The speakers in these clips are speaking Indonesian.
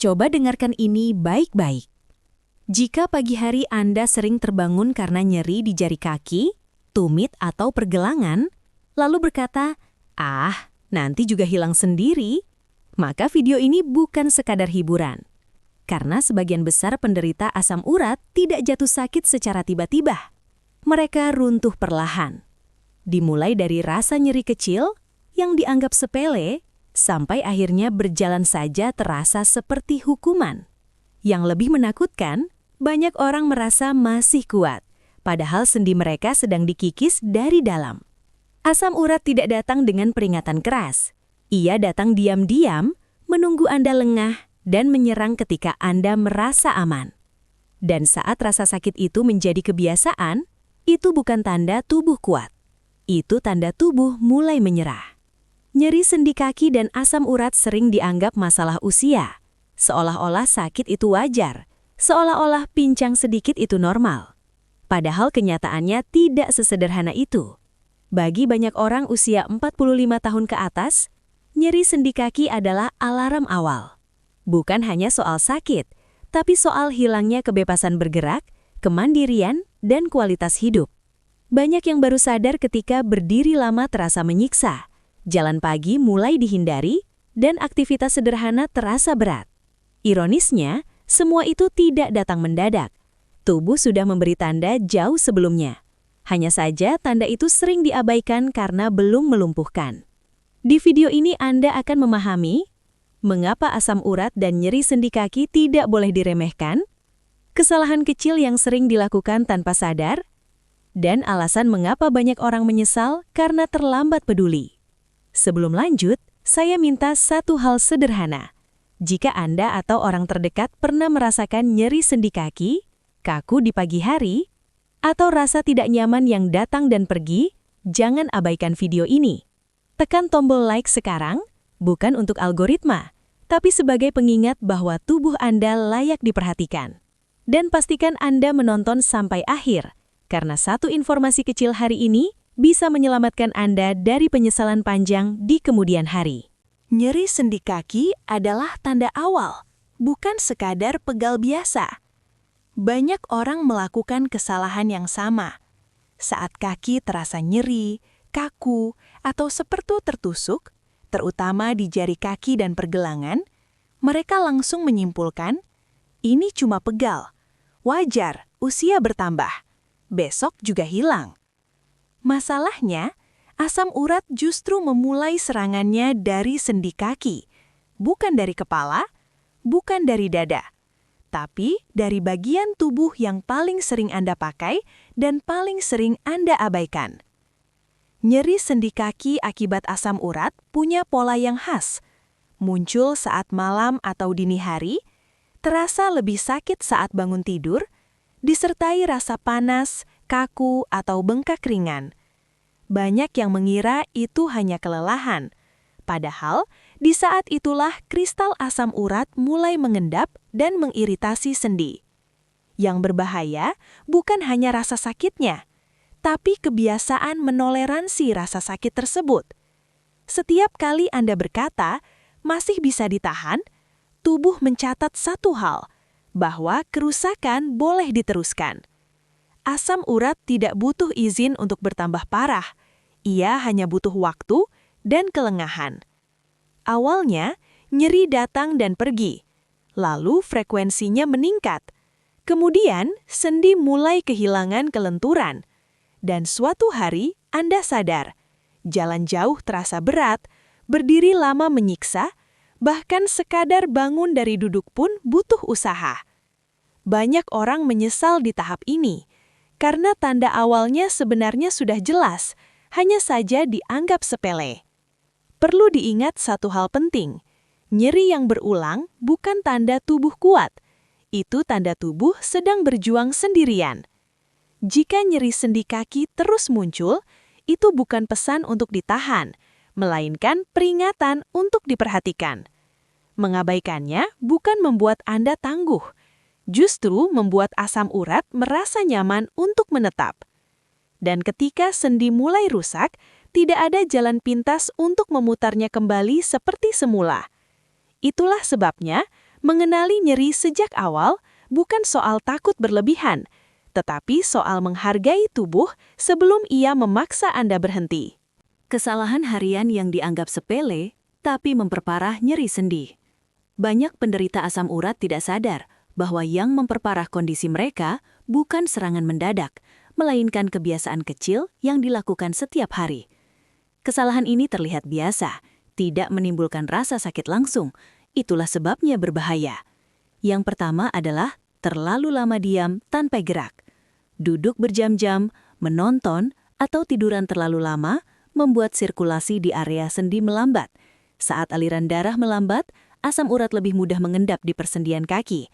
Coba dengarkan ini baik-baik. Jika pagi hari Anda sering terbangun karena nyeri di jari kaki, tumit atau pergelangan, lalu berkata, nanti juga hilang sendiri, maka video ini bukan sekadar hiburan. Karena sebagian besar penderita asam urat tidak jatuh sakit secara tiba-tiba. Mereka runtuh perlahan. Dimulai dari rasa nyeri kecil yang dianggap sepele, sampai akhirnya berjalan saja terasa seperti hukuman. Yang lebih menakutkan, banyak orang merasa masih kuat, padahal sendi mereka sedang dikikis dari dalam. Asam urat tidak datang dengan peringatan keras. Ia datang diam-diam, menunggu Anda lengah dan menyerang ketika Anda merasa aman. Dan saat rasa sakit itu menjadi kebiasaan, itu bukan tanda tubuh kuat. Itu tanda tubuh mulai menyerah. Nyeri sendi kaki dan asam urat sering dianggap masalah usia. Seolah-olah sakit itu wajar, seolah-olah pincang sedikit itu normal. Padahal kenyataannya tidak sesederhana itu. Bagi banyak orang usia 45 tahun ke atas, nyeri sendi kaki adalah alarm awal. Bukan hanya soal sakit, tapi soal hilangnya kebebasan bergerak, kemandirian, dan kualitas hidup. Banyak yang baru sadar ketika berdiri lama terasa menyiksa, jalan pagi mulai dihindari, dan aktivitas sederhana terasa berat. Ironisnya, semua itu tidak datang mendadak. Tubuh sudah memberi tanda jauh sebelumnya. Hanya saja tanda itu sering diabaikan karena belum melumpuhkan. Di video ini Anda akan memahami mengapa asam urat dan nyeri sendi kaki tidak boleh diremehkan, kesalahan kecil yang sering dilakukan tanpa sadar, dan alasan mengapa banyak orang menyesal karena terlambat peduli. Sebelum lanjut, saya minta satu hal sederhana. Jika Anda atau orang terdekat pernah merasakan nyeri sendi kaki, kaku di pagi hari, atau rasa tidak nyaman yang datang dan pergi, jangan abaikan video ini. Tekan tombol like sekarang, bukan untuk algoritma, tapi sebagai pengingat bahwa tubuh Anda layak diperhatikan. Dan pastikan Anda menonton sampai akhir, karena satu informasi kecil hari ini bisa menyelamatkan Anda dari penyesalan panjang di kemudian hari. Nyeri sendi kaki adalah tanda awal, bukan sekadar pegal biasa. Banyak orang melakukan kesalahan yang sama. Saat kaki terasa nyeri, kaku, atau seperti tertusuk, terutama di jari kaki dan pergelangan, mereka langsung menyimpulkan, ini cuma pegal. Wajar, usia bertambah. Besok juga hilang. Masalahnya, asam urat justru memulai serangannya dari sendi kaki, bukan dari kepala, bukan dari dada, tapi dari bagian tubuh yang paling sering Anda pakai dan paling sering Anda abaikan. Nyeri sendi kaki akibat asam urat punya pola yang khas. Muncul saat malam atau dini hari, terasa lebih sakit saat bangun tidur, disertai rasa panas, kaku, atau bengkak ringan. Banyak yang mengira itu hanya kelelahan. Padahal, di saat itulah kristal asam urat mulai mengendap dan mengiritasi sendi. Yang berbahaya bukan hanya rasa sakitnya, tapi kebiasaan menoleransi rasa sakit tersebut. Setiap kali Anda berkata, masih bisa ditahan, tubuh mencatat satu hal, bahwa kerusakan boleh diteruskan. Asam urat tidak butuh izin untuk bertambah parah. Ia hanya butuh waktu dan kelengahan. Awalnya, nyeri datang dan pergi. Lalu frekuensinya meningkat. Kemudian, sendi mulai kehilangan kelenturan. Dan suatu hari, Anda sadar, jalan jauh terasa berat, berdiri lama menyiksa, bahkan sekadar bangun dari duduk pun butuh usaha. Banyak orang menyesal di tahap ini, karena tanda awalnya sebenarnya sudah jelas, hanya saja dianggap sepele. Perlu diingat satu hal penting, nyeri yang berulang bukan tanda tubuh kuat, itu tanda tubuh sedang berjuang sendirian. Jika nyeri sendi kaki terus muncul, itu bukan pesan untuk ditahan, melainkan peringatan untuk diperhatikan. Mengabaikannya bukan membuat Anda tangguh, justru membuat asam urat merasa nyaman untuk menetap. Dan ketika sendi mulai rusak, tidak ada jalan pintas untuk memutarnya kembali seperti semula. Itulah sebabnya Mengenali nyeri sejak awal bukan soal takut berlebihan, tetapi soal menghargai tubuh sebelum ia memaksa Anda berhenti. Kesalahan harian yang dianggap sepele, tapi memperparah nyeri sendi. Banyak penderita asam urat tidak sadar bahwa yang memperparah kondisi mereka bukan serangan mendadak, melainkan kebiasaan kecil yang dilakukan setiap hari. Kesalahan ini terlihat biasa, tidak menimbulkan rasa sakit langsung. Itulah sebabnya berbahaya. Yang pertama adalah terlalu lama diam tanpa gerak. Duduk berjam-jam, menonton, atau tiduran terlalu lama membuat sirkulasi di area sendi melambat. Saat aliran darah melambat, asam urat lebih mudah mengendap di persendian kaki.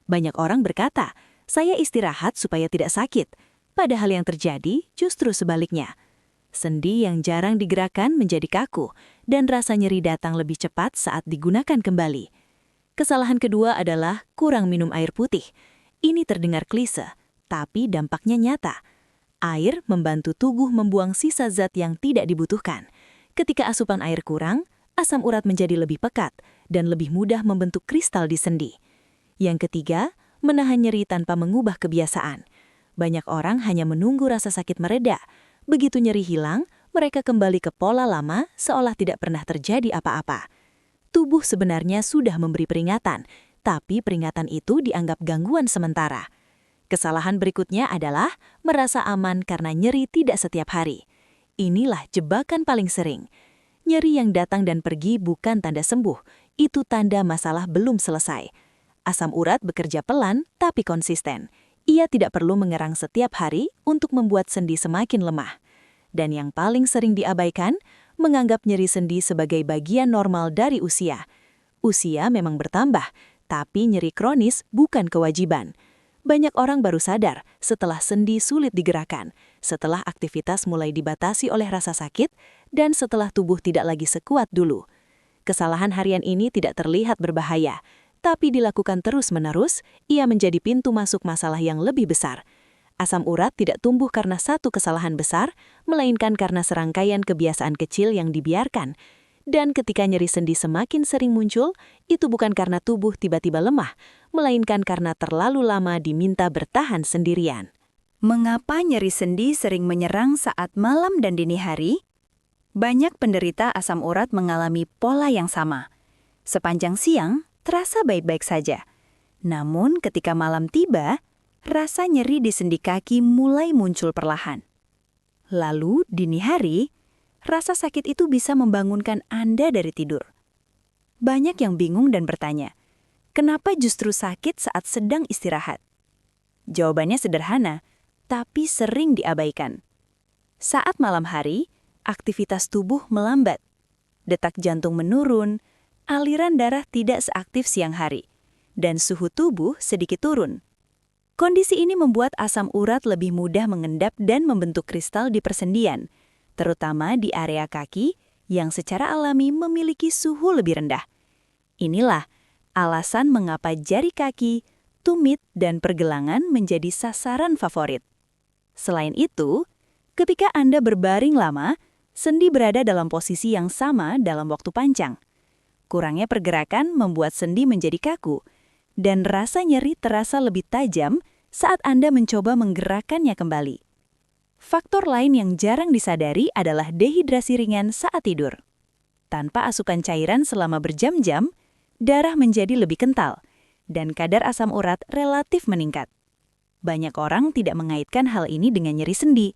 Banyak orang berkata, "Saya istirahat supaya tidak sakit." Padahal yang terjadi justru sebaliknya. Sendi yang jarang digerakkan menjadi kaku, dan rasa nyeri datang lebih cepat saat digunakan kembali. Kesalahan kedua adalah kurang minum air putih. Ini terdengar klise, tapi dampaknya nyata. Air membantu tubuh membuang sisa zat yang tidak dibutuhkan. Ketika asupan air kurang, asam urat menjadi lebih pekat dan lebih mudah membentuk kristal di sendi. Yang ketiga, menahan nyeri tanpa mengubah kebiasaan. Banyak orang hanya menunggu rasa sakit mereda. Begitu nyeri hilang, mereka kembali ke pola lama seolah tidak pernah terjadi apa-apa. Tubuh sebenarnya sudah memberi peringatan, tapi peringatan itu dianggap gangguan sementara. Kesalahan berikutnya adalah merasa aman karena nyeri tidak setiap hari. Inilah jebakan paling sering. Nyeri yang datang dan pergi bukan tanda sembuh, itu tanda masalah belum selesai. Asam urat bekerja pelan tapi konsisten. Ia tidak perlu mengerang setiap hari untuk membuat sendi semakin lemah. Dan yang paling sering diabaikan, menganggap nyeri sendi sebagai bagian normal dari usia. Usia memang bertambah, tapi nyeri kronis bukan kewajiban. Banyak orang baru sadar setelah sendi sulit digerakkan, setelah aktivitas mulai dibatasi oleh rasa sakit, dan setelah tubuh tidak lagi sekuat dulu. Kesalahan harian ini tidak terlihat berbahaya, tapi dilakukan terus-menerus, ia menjadi pintu masuk masalah yang lebih besar. Asam urat tidak tumbuh karena satu kesalahan besar, melainkan karena serangkaian kebiasaan kecil yang dibiarkan. Dan ketika nyeri sendi semakin sering muncul, itu bukan karena tubuh tiba-tiba lemah, melainkan karena terlalu lama diminta bertahan sendirian. Mengapa nyeri sendi sering menyerang saat malam dan dini hari? Banyak penderita asam urat mengalami pola yang sama. Sepanjang siang, terasa baik-baik saja. Namun ketika malam tiba, rasa nyeri di sendi kaki mulai muncul perlahan. Lalu, dini hari, rasa sakit itu bisa membangunkan Anda dari tidur. Banyak yang bingung dan bertanya, kenapa justru sakit saat sedang istirahat? Jawabannya sederhana, tapi sering diabaikan. Saat malam hari, aktivitas tubuh melambat. Detak jantung menurun, aliran darah tidak seaktif siang hari, dan suhu tubuh sedikit turun. Kondisi ini membuat asam urat lebih mudah mengendap dan membentuk kristal di persendian, terutama di area kaki yang secara alami memiliki suhu lebih rendah. Inilah alasan mengapa jari kaki, tumit, dan pergelangan menjadi sasaran favorit. Selain itu, ketika Anda berbaring lama, sendi berada dalam posisi yang sama dalam waktu panjang. Kurangnya pergerakan membuat sendi menjadi kaku, dan rasa nyeri terasa lebih tajam saat Anda mencoba menggerakkannya kembali. Faktor lain yang jarang disadari adalah dehidrasi ringan saat tidur. Tanpa asupan cairan selama berjam-jam, darah menjadi lebih kental, dan kadar asam urat relatif meningkat. Banyak orang tidak mengaitkan hal ini dengan nyeri sendi.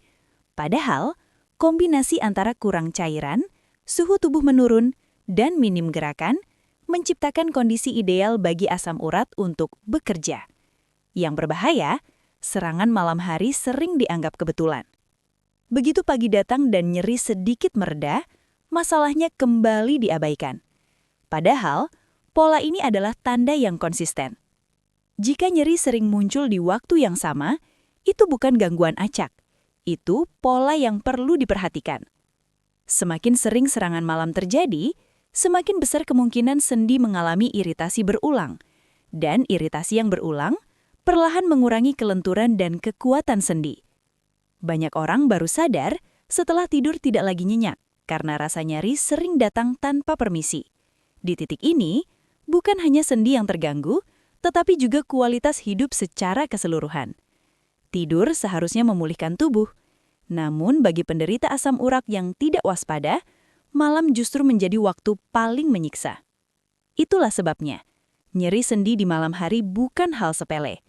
Padahal, kombinasi antara kurang cairan, suhu tubuh menurun, dan minim gerakan menciptakan kondisi ideal bagi asam urat untuk bekerja. Yang berbahaya, serangan malam hari sering dianggap kebetulan. Begitu pagi datang dan nyeri sedikit mereda, masalahnya kembali diabaikan. Padahal, pola ini adalah tanda yang konsisten. Jika nyeri sering muncul di waktu yang sama, itu bukan gangguan acak. Itu pola yang perlu diperhatikan. Semakin sering serangan malam terjadi, semakin besar kemungkinan sendi mengalami iritasi berulang. Dan iritasi yang berulang perlahan mengurangi kelenturan dan kekuatan sendi. Banyak orang baru sadar setelah tidur tidak lagi nyenyak karena rasa nyeri sering datang tanpa permisi. Di titik ini, bukan hanya sendi yang terganggu, tetapi juga kualitas hidup secara keseluruhan. Tidur seharusnya memulihkan tubuh. Namun bagi penderita asam urat yang tidak waspada, malam justru menjadi waktu paling menyiksa. Itulah sebabnya, nyeri sendi di malam hari bukan hal sepele.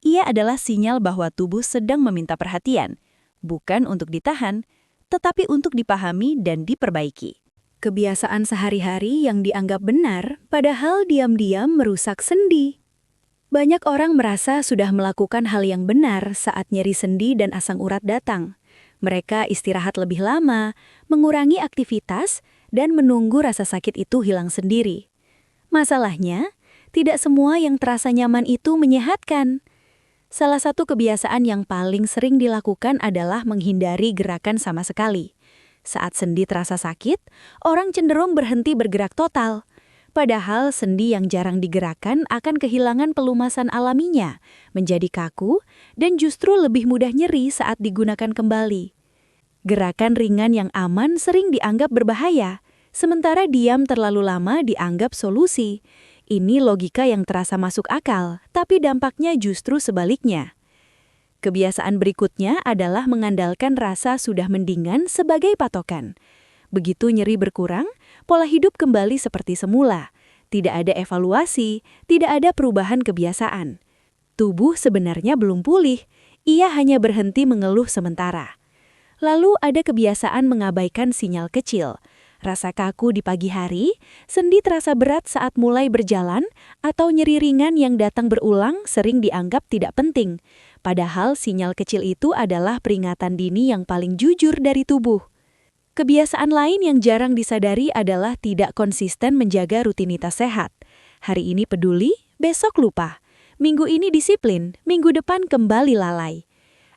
Ia adalah sinyal bahwa tubuh sedang meminta perhatian, bukan untuk ditahan, tetapi untuk dipahami dan diperbaiki. Kebiasaan sehari-hari yang dianggap benar, padahal diam-diam merusak sendi. Banyak orang merasa sudah melakukan hal yang benar saat nyeri sendi dan asam urat datang. Mereka istirahat lebih lama, mengurangi aktivitas, dan menunggu rasa sakit itu hilang sendiri. Masalahnya, tidak semua yang terasa nyaman itu menyehatkan. Salah satu kebiasaan yang paling sering dilakukan adalah menghindari gerakan sama sekali. Saat sendi terasa sakit, orang cenderung berhenti bergerak total. Padahal sendi yang jarang digerakkan akan kehilangan pelumasan alaminya, menjadi kaku, dan justru lebih mudah nyeri saat digunakan kembali. Gerakan ringan yang aman sering dianggap berbahaya, sementara diam terlalu lama dianggap solusi. Ini logika yang terasa masuk akal, tapi dampaknya justru sebaliknya. Kebiasaan berikutnya adalah mengandalkan rasa sudah mendingan sebagai patokan. Begitu nyeri berkurang, pola hidup kembali seperti semula. Tidak ada evaluasi, tidak ada perubahan kebiasaan. Tubuh sebenarnya belum pulih, ia hanya berhenti mengeluh sementara. Lalu ada kebiasaan mengabaikan sinyal kecil. Rasa kaku di pagi hari, sendi terasa berat saat mulai berjalan, atau nyeri ringan yang datang berulang sering dianggap tidak penting. Padahal sinyal kecil itu adalah peringatan dini yang paling jujur dari tubuh. Kebiasaan lain yang jarang disadari adalah tidak konsisten menjaga rutinitas sehat. Hari ini peduli, besok lupa. Minggu ini disiplin, minggu depan kembali lalai.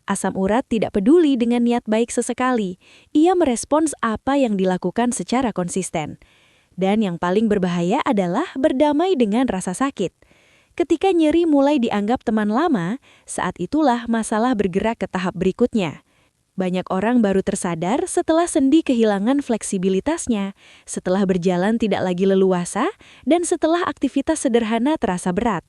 Asam urat tidak peduli dengan niat baik sesekali. Ia merespons apa yang dilakukan secara konsisten. Dan yang paling berbahaya adalah berdamai dengan rasa sakit. Ketika nyeri mulai dianggap teman lama, saat itulah masalah bergerak ke tahap berikutnya. Banyak orang baru tersadar setelah sendi kehilangan fleksibilitasnya, setelah berjalan tidak lagi leluasa, dan setelah aktivitas sederhana terasa berat.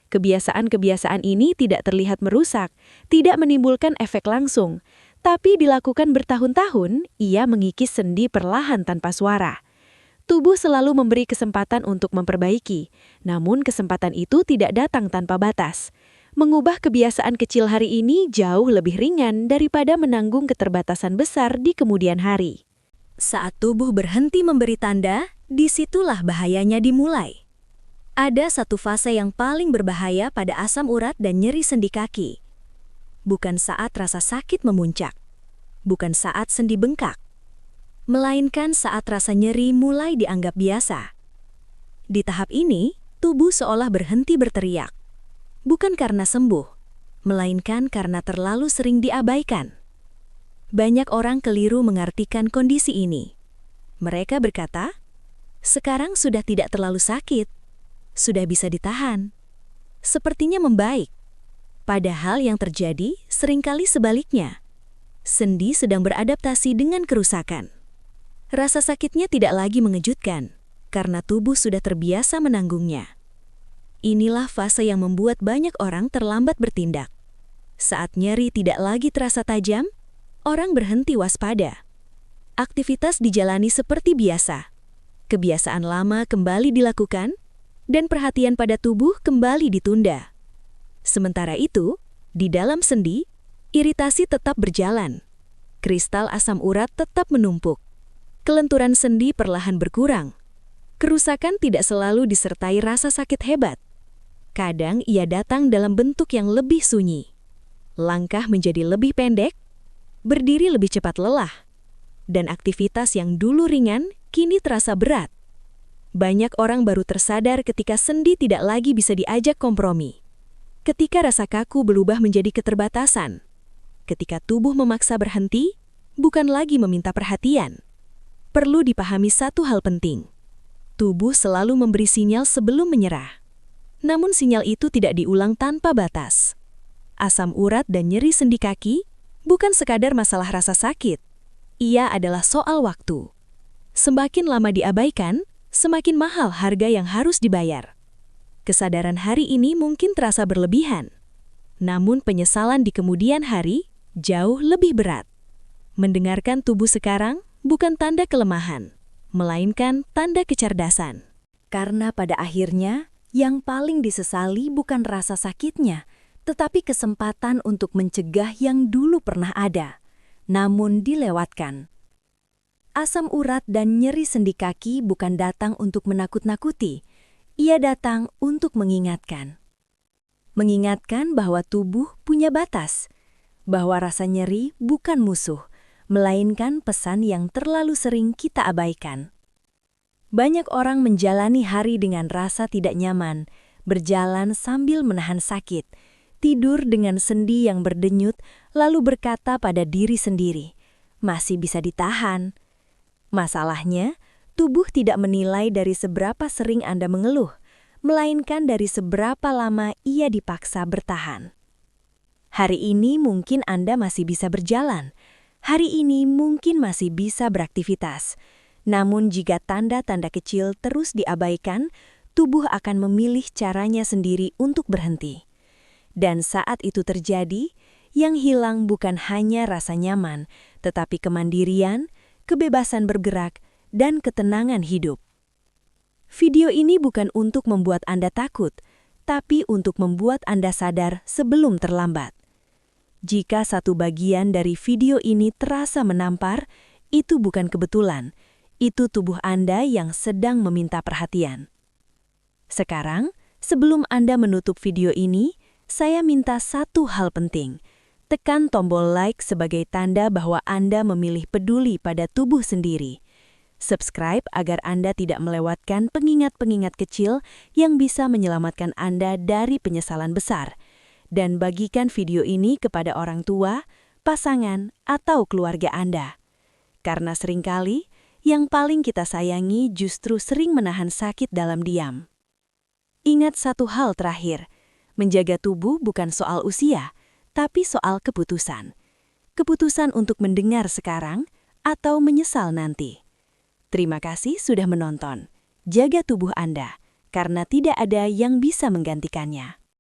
Kebiasaan-kebiasaan ini tidak terlihat merusak, tidak menimbulkan efek langsung, tapi dilakukan bertahun-tahun, ia mengikis sendi perlahan tanpa suara. Tubuh selalu memberi kesempatan untuk memperbaiki, namun kesempatan itu tidak datang tanpa batas. Mengubah kebiasaan kecil hari ini jauh lebih ringan daripada menanggung keterbatasan besar di kemudian hari. Saat tubuh berhenti memberi tanda, disitulah bahayanya dimulai. Ada satu fase yang paling berbahaya pada asam urat dan nyeri sendi kaki. Bukan saat rasa sakit memuncak, bukan saat sendi bengkak, melainkan saat rasa nyeri mulai dianggap biasa. Di tahap ini, tubuh seolah berhenti berteriak. Bukan karena sembuh, melainkan karena terlalu sering diabaikan. Banyak orang keliru mengartikan kondisi ini. Mereka berkata, sekarang sudah tidak terlalu sakit, sudah bisa ditahan. Sepertinya membaik. Padahal yang terjadi seringkali sebaliknya. Sendi sedang beradaptasi dengan kerusakan. Rasa sakitnya tidak lagi mengejutkan, karena tubuh sudah terbiasa menanggungnya. Inilah fase yang membuat banyak orang terlambat bertindak. Saat nyeri tidak lagi terasa tajam, orang berhenti waspada. Aktivitas dijalani seperti biasa. Kebiasaan lama kembali dilakukan, dan perhatian pada tubuh kembali ditunda. Sementara itu, di dalam sendi, iritasi tetap berjalan. Kristal asam urat tetap menumpuk. Kelenturan sendi perlahan berkurang. Kerusakan tidak selalu disertai rasa sakit hebat. Kadang ia datang dalam bentuk yang lebih sunyi. Langkah menjadi lebih pendek, berdiri lebih cepat lelah, dan aktivitas yang dulu ringan kini terasa berat. Banyak orang baru tersadar ketika sendi tidak lagi bisa diajak kompromi. Ketika rasa kaku berubah menjadi keterbatasan. Ketika tubuh memaksa berhenti, bukan lagi meminta perhatian. Perlu dipahami satu hal penting. Tubuh selalu memberi sinyal sebelum menyerah. Namun sinyal itu tidak diulang tanpa batas. Asam urat dan nyeri sendi kaki bukan sekadar masalah rasa sakit. Ia adalah soal waktu. Semakin lama diabaikan, semakin mahal harga yang harus dibayar. Kesadaran hari ini mungkin terasa berlebihan, namun penyesalan di kemudian hari jauh lebih berat. Mendengarkan tubuh sekarang bukan tanda kelemahan, melainkan tanda kecerdasan. Karena pada akhirnya, yang paling disesali bukan rasa sakitnya, tetapi kesempatan untuk mencegah yang dulu pernah ada, namun dilewatkan. Asam urat dan nyeri sendi kaki bukan datang untuk menakut-nakuti, ia datang untuk mengingatkan. Mengingatkan bahwa tubuh punya batas, bahwa rasa nyeri bukan musuh, melainkan pesan yang terlalu sering kita abaikan. Banyak orang menjalani hari dengan rasa tidak nyaman, berjalan sambil menahan sakit, tidur dengan sendi yang berdenyut, lalu berkata pada diri sendiri, "Masih bisa ditahan." Masalahnya, tubuh tidak menilai dari seberapa sering Anda mengeluh, melainkan dari seberapa lama ia dipaksa bertahan. Hari ini mungkin Anda masih bisa berjalan, hari ini mungkin masih bisa beraktivitas. Namun jika tanda-tanda kecil terus diabaikan, tubuh akan memilih caranya sendiri untuk berhenti. Dan saat itu terjadi, yang hilang bukan hanya rasa nyaman, tetapi kemandirian, kebebasan bergerak, dan ketenangan hidup. Video ini bukan untuk membuat Anda takut, tapi untuk membuat Anda sadar sebelum terlambat. Jika satu bagian dari video ini terasa menampar, itu bukan kebetulan. Itu tubuh Anda yang sedang meminta perhatian. Sekarang, sebelum Anda menutup video ini, saya minta satu hal penting. Tekan tombol like sebagai tanda bahwa Anda memilih peduli pada tubuh sendiri. Subscribe agar Anda tidak melewatkan pengingat-pengingat kecil yang bisa menyelamatkan Anda dari penyesalan besar. Dan bagikan video ini kepada orang tua, pasangan, atau keluarga Anda. Karena seringkali, yang paling kita sayangi justru sering menahan sakit dalam diam. Ingat satu hal terakhir, menjaga tubuh bukan soal usia, tapi soal keputusan. Keputusan untuk mendengar sekarang atau menyesal nanti. Terima kasih sudah menonton. Jaga tubuh Anda, karena tidak ada yang bisa menggantikannya.